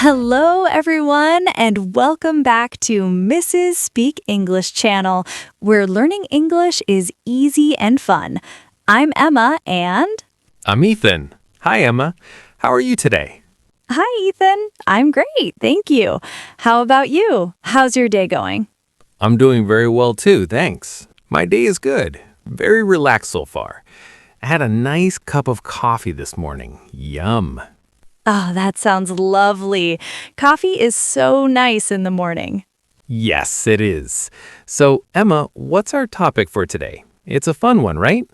Hello, everyone, and welcome back to Mrs. Speak English channel, where learning English is easy and fun. I'm Emma, and... I'm Ethan. Hi, Emma. How are you today? Hi, Ethan. I'm great, thank you. How about you? How's your day going? I'm doing very well, too, thanks. My day is good. Very relaxed so far. I had a nice cup of coffee this morning. Yum. Oh, that sounds lovely. Coffee is so nice in the morning. Yes, it is. So, Emma, what's our topic for today? It's a fun one, right?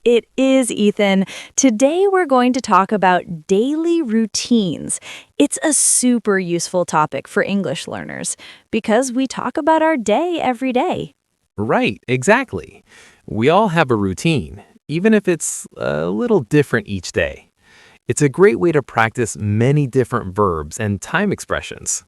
It is, Ethan. Today we're going to talk about daily routines. It's a super useful topic for English learners because we talk about our day every day. Right, exactly. We all have a routine, even if it's a little different each day. It's a great way to practice many different verbs and time expressions.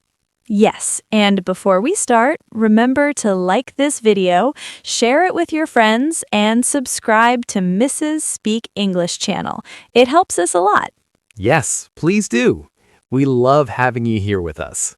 Yes, and before we start, remember to like this video, share it with your friends, and subscribe to Mrs. Speak English channel. It helps us a lot. Yes, please do. We love having you here with us.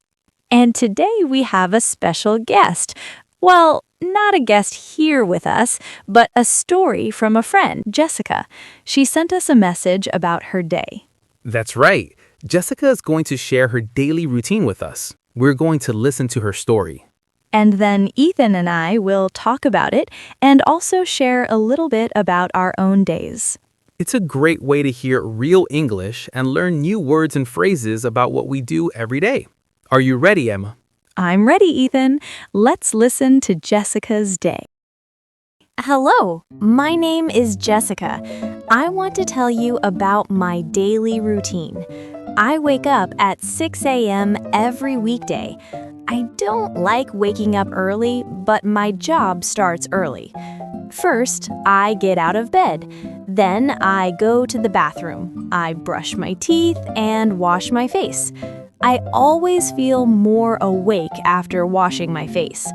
And today we have a special guest. Well, not a guest here with us, but a story from a friend, Jessica. She sent us a message about her day. That's right. Jessica is going to share her daily routine with us. We're going to listen to her story. And then Ethan and I will talk about it and also share a little bit about our own days. It's a great way to hear real English and learn new words and phrases about what we do every day. Are you ready, Emma? I'm ready, Ethan. Let's listen to Jessica's day. Hello, my name is Jessica. I want to tell you about my daily routine. I wake up at 6 a.m. every weekday. I don't like waking up early, but my job starts early. First, I get out of bed. Then I go to the bathroom. I brush my teeth and wash my face. I always feel more awake after washing my face.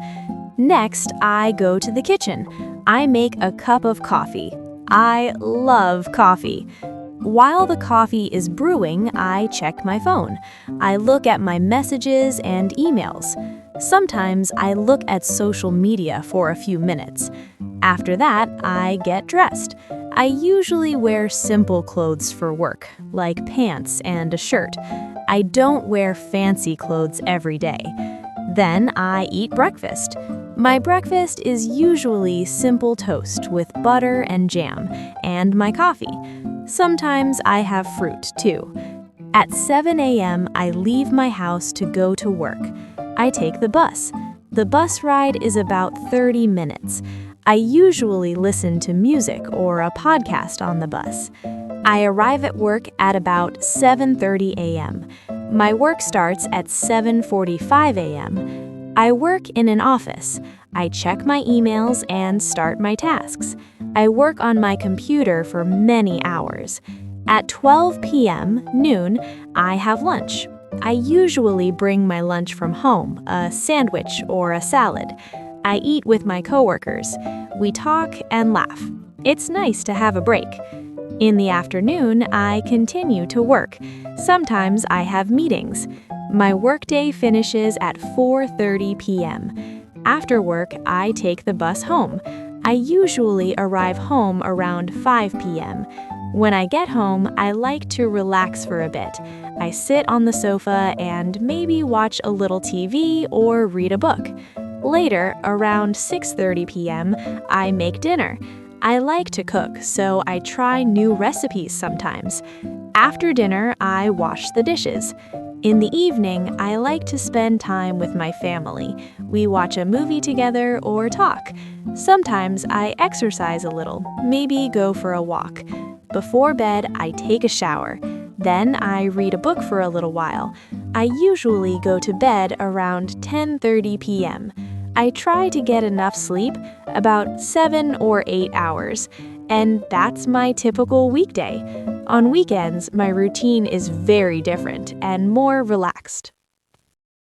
Next, I go to the kitchen. I make a cup of coffee. I love coffee. While the coffee is brewing, I check my phone. I look at my messages and emails. Sometimes I look at social media for a few minutes. After that, I get dressed. I usually wear simple clothes for work, like pants and a shirt. I don't wear fancy clothes every day. Then I eat breakfast. My breakfast is usually simple toast with butter and jam, and my coffee. Sometimes I have fruit, too. At 7 a.m., I leave my house to go to work. I take the bus. The bus ride is about 30 minutes. I usually listen to music or a podcast on the bus. I arrive at work at about 7:30 a.m. My work starts at 7:45 a.m. I work in an office. I check my emails and start my tasks. I work on my computer for many hours. At 12 p.m., noon, I have lunch. I usually bring my lunch from home, a sandwich or a salad. I eat with my coworkers. We talk and laugh. It's nice to have a break. In the afternoon, I continue to work. Sometimes I have meetings. My workday finishes at 4:30 p.m. After work, I take the bus home. I usually arrive home around 5 p.m. When I get home, I like to relax for a bit. I sit on the sofa and maybe watch a little TV or read a book. Later, around 6:30 p.m., I make dinner. I like to cook, so I try new recipes sometimes. After dinner, I wash the dishes. In the evening, I like to spend time with my family. We watch a movie together or talk. Sometimes I exercise a little, maybe go for a walk. Before bed, I take a shower. Then I read a book for a little while. I usually go to bed around 10:30 p.m. I try to get enough sleep, about 7 or 8 hours, and that's my typical weekday. On weekends, my routine is very different and more relaxed.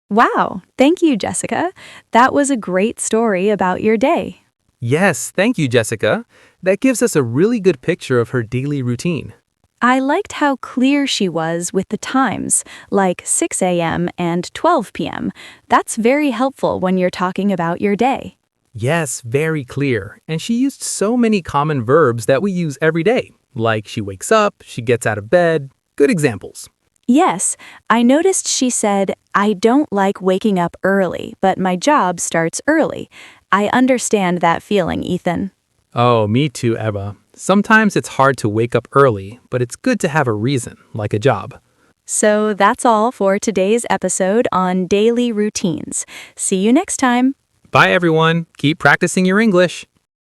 Wow, thank you, Jessica. That was a great story about your day. Yes, thank you, Jessica. That gives us a really good picture of her daily routine. I liked how clear she was with the times, like 6 a.m. and 12 p.m. That's very helpful when you're talking about your day. Yes, very clear. And she used so many common verbs that we use every day, like she wakes up, she gets out of bed. Good examples. Yes, I noticed she said, I don't like waking up early, but my job starts early. I understand that feeling, Ethan. Oh, me too, Eva. Sometimes it's hard to wake up early, but it's good to have a reason, like a job. So that's all for today's episode on daily routines. See you next time. Bye, everyone. Keep practicing your English.